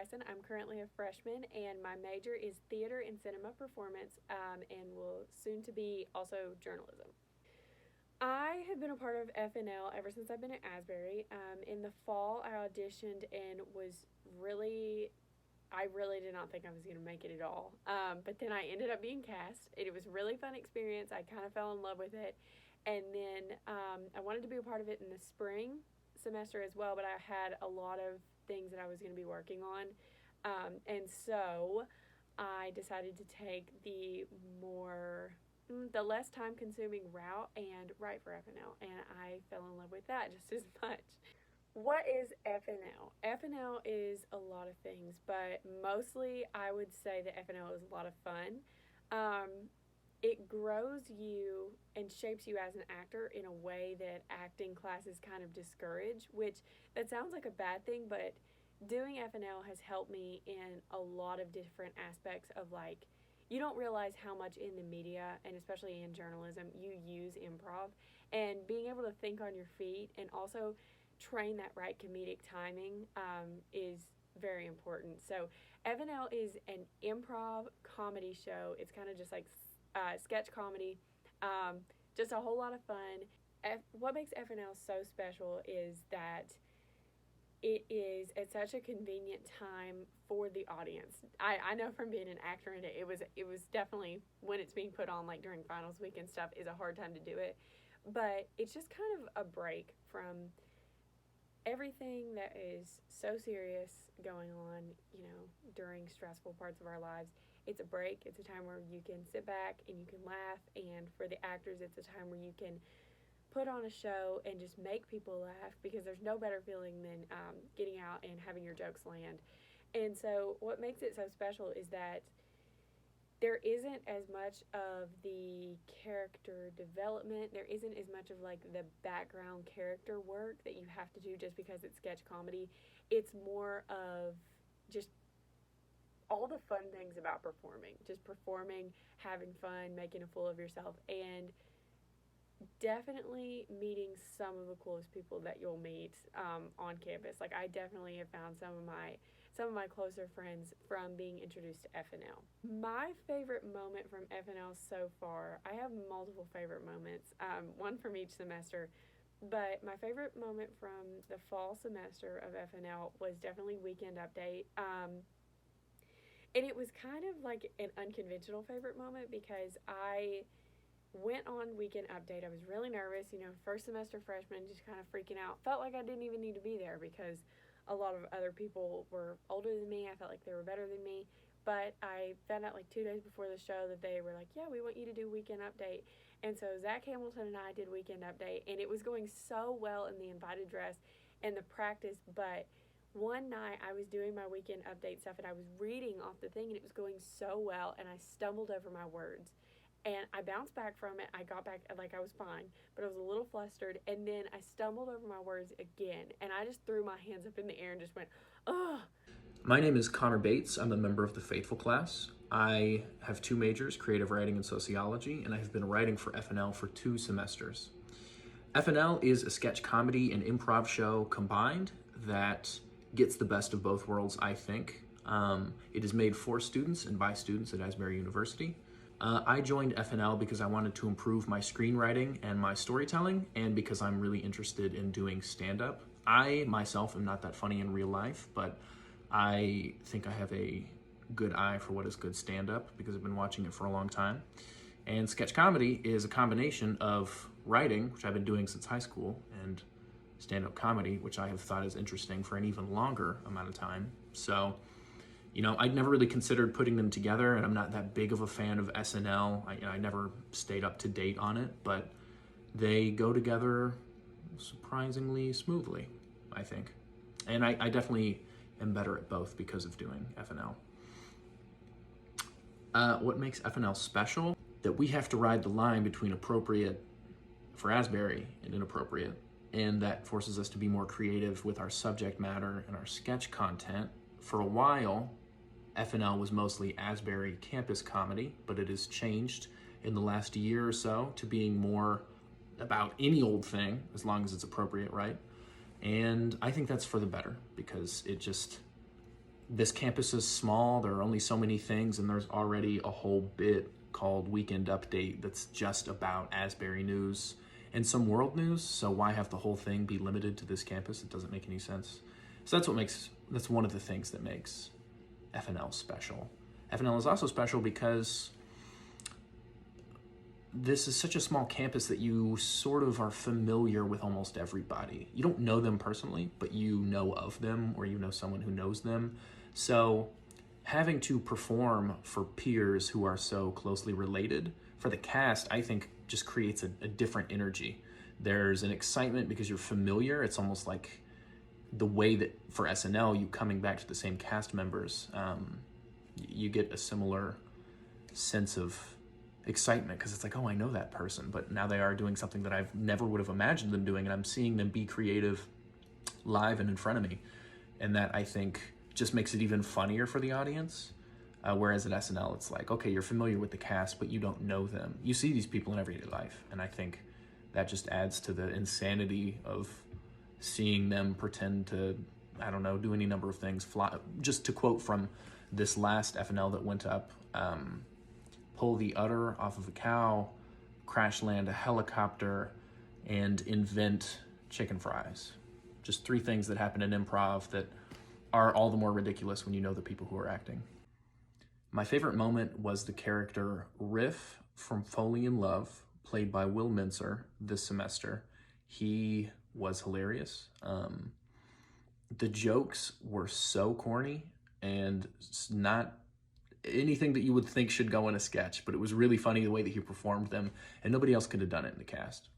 Bryson. I'm currently a freshman, and my major is theater and cinema performance, and will soon to be also journalism. I have been a part of FNL ever since I've been at Asbury. In the fall, I auditioned and I really did not think I was going to make it at all. But then I ended up being cast. It was a really fun experience. I kind of fell in love with it. And then I wanted to be a part of it in the spring semester as well, but I had a lot of things that I was going to be working on. And so I decided to take the less time consuming route and write for FNL. And I fell in love with that just as much. What is FNL? FNL is a lot of things, but mostly I would say that FNL is a lot of fun. Um, it grows you and shapes you as an actor in a way that acting classes kind of discourage, which that sounds like a bad thing, but doing FNL has helped me in a lot of different aspects of like, you don't realize how much in the media and especially in journalism you use improv, and being able to think on your feet and also train that right comedic timing is very important. So FNL is an improv comedy show. It's kind of just like sketch comedy, just a whole lot of fun. What makes FNL so special is that it is at such a convenient time for the audience. I know from being an actor in it, it was definitely, when it's being put on like during finals week and stuff, is a hard time to do it. But it's just kind of a break from everything that is so serious going on, during stressful parts of our lives. It's a break. It's a time where you can sit back and you can laugh. And for the actors, it's a time where you can put on a show and just make people laugh, because there's no better feeling than getting out and having your jokes land. And so what makes it so special is that there isn't as much of the character development. There isn't as much of like the background character work that you have to do just because it's sketch comedy. It's more of just all the fun things about performing. Just performing, having fun, making a fool of yourself, and definitely meeting some of the coolest people that you'll meet on campus. Like, I definitely have found some of my closer friends from being introduced to FNL. My favorite moment from FNL so far, I have multiple favorite moments, one from each semester, but my favorite moment from the fall semester of FNL was definitely Weekend Update. And it was kind of like an unconventional favorite moment because I went on Weekend Update. I was really nervous, first semester freshman, just kind of freaking out. Felt like I didn't even need to be there because a lot of other people were older than me. I felt like they were better than me. But I found out like 2 days before the show that they were like, yeah, we want you to do Weekend Update. And so Zach Hamilton and I did Weekend Update, and it was going so well in the invited dress and the practice. But one night I was doing my Weekend Update stuff, and I was reading off the thing, and it was going so well, and I stumbled over my words. And I bounced back from it. I got back, like, I was fine, but I was a little flustered. And then I stumbled over my words again, and I just threw my hands up in the air and just went, ugh. My name is Connor Bates. I'm a member of the Faithful class. I have 2 majors, creative writing and sociology, and I have been writing for FNL for 2 semesters. FNL is a sketch comedy and improv show combined that gets the best of both worlds, I think. It is made for students and by students at Asbury University. I joined FNL because I wanted to improve my screenwriting and my storytelling, and because I'm really interested in doing stand-up. I, myself, am not that funny in real life, but I think I have a good eye for what is good stand-up because I've been watching it for a long time. And sketch comedy is a combination of writing, which I've been doing since high school, and stand-up comedy, which I have thought is interesting for an even longer amount of time. So, I'd never really considered putting them together, and I'm not that big of a fan of SNL. I never stayed up to date on it, but they go together surprisingly smoothly, I think. And I definitely am better at both because of doing FNL. What makes FNL special? That we have to ride the line between appropriate for Asbury and inappropriate, and that forces us to be more creative with our subject matter and our sketch content. For a while, FNL was mostly Asbury campus comedy, but it has changed in the last year or so to being more about any old thing, as long as it's appropriate, right? And I think that's for the better, because this campus is small, there are only so many things, and there's already a whole bit called Weekend Update that's just about Asbury news and some world news, so why have the whole thing be limited to this campus? It doesn't make any sense. So that's one of the things that makes FNL special. FNL is also special because this is such a small campus that you sort of are familiar with almost everybody. You don't know them personally, but you know of them, or you know someone who knows them. So having to perform for peers who are so closely related, for the cast, I think just creates a different energy. There's an excitement because you're familiar. It's almost like the way that for SNL, you coming back to the same cast members, you get a similar sense of excitement because it's like, oh, I know that person, but now they are doing something that I've never would have imagined them doing, and I'm seeing them be creative live and in front of me. And that, I think, just makes it even funnier for the audience. Whereas at SNL, it's like, okay, you're familiar with the cast, but you don't know them. You see these people in everyday life, and I think that just adds to the insanity of seeing them pretend to, I don't know, do any number of things. Fly, just to quote from this last FNL that went up, pull the udder off of a cow, crash land a helicopter, and invent chicken fries. Just 3 things that happen in improv that are all the more ridiculous when you know the people who are acting. My favorite moment was the character Riff from Foley in Love, played by Will Mincer this semester. He was hilarious. The jokes were so corny and not anything that you would think should go in a sketch, but it was really funny the way that he performed them, and nobody else could have done it in the cast.